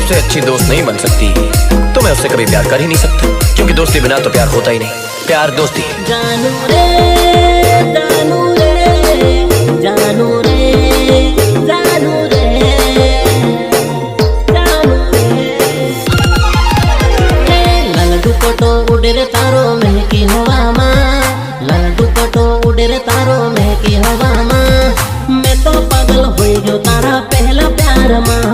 मुझसे अच्छी दोस्त नहीं बन सकती तो मैं उससे कभी प्यार कर ही नहीं सकता, क्योंकि दोस्ती बिना तो प्यार होता ही नहीं। प्यार दोस्ती। जानू रे जानू रे जानू रे जानू रे जानू रे लाल दुपट्टो उड़े रे तारो महकी हवा में, लाल दुपट्टो उड़े रे तारो महकी हवा में। मैं तो पागल हो गयो तारा पहला प्यार में।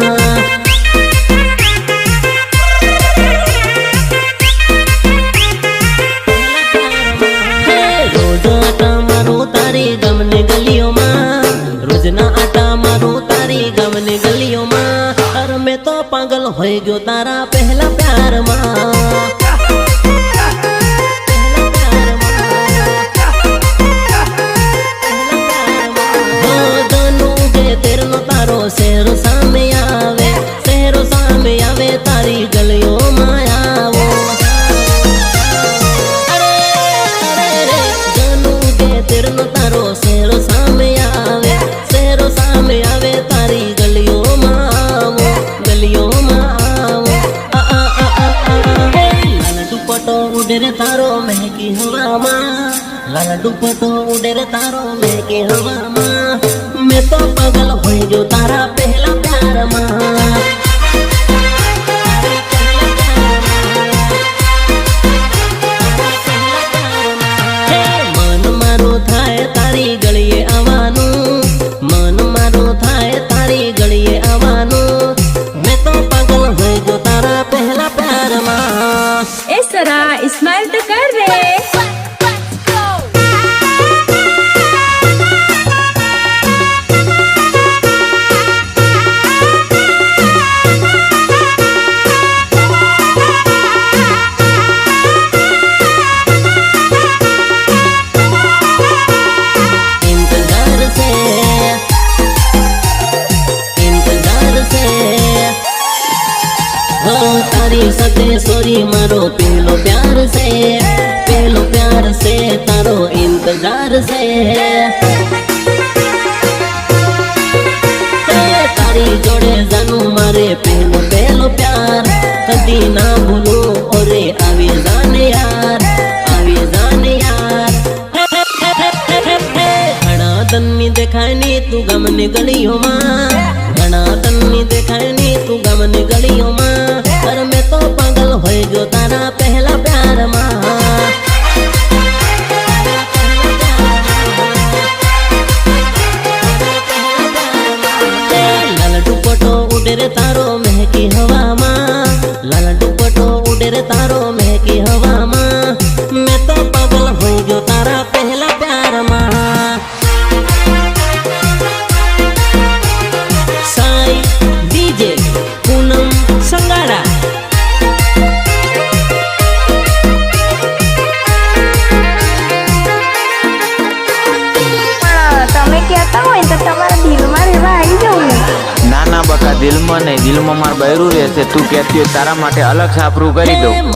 गमने गलियों में रोज ना आटा मारो तारी गमने गलियों में। और मैं तो पागल हो गयो तारा पहला प्यार में। तारो शहरो सामे आवे तारी गलियों में आवो। तारो शहरो सामे आवे तारी गलियों में आवो, गलियों में आवो। लाल दुपट्टो उड़े रे तारो महकी हवा में, लाल दुपट्टो उड़े रे तारो महकी हवा में। मैं तो पागल हो गयो तारा पहला प्यार में। स्माइल तो कर रे। तारी सते सोरी मारो पहलो प्यार से तारो इंतजार से। तारी जोड़े जानू मारे पहलो प्यार कदी ना भूलो ओरे आवे जाने यार, आवे जाने यार। घना दन्नी देखानी तू गमने गलियों में, घना दन्नी देखानी तू गमने गलियों में। पर मैं तो पागल हो गयो तारा पहला प्यार में। लाल दुपट्टो उड़े रे तारो महकी हवा में, लाल दुपट्टो उड़े रे तारो महकी हवा में। मैं तो पागल हो गयो तारा पहला प्यार में। साई डीजे पूनम संगाड़ा। તમે કહેતા હોય તો તમારા દિલમાં રહેવા આવી જાઉં ને। ના ના બકા, દિલમાં નહીં, દિલમાં માર બૈરું રહેશે। તું કહેતી હોય તારા માટે અલગ છાપરું કરી દઉં।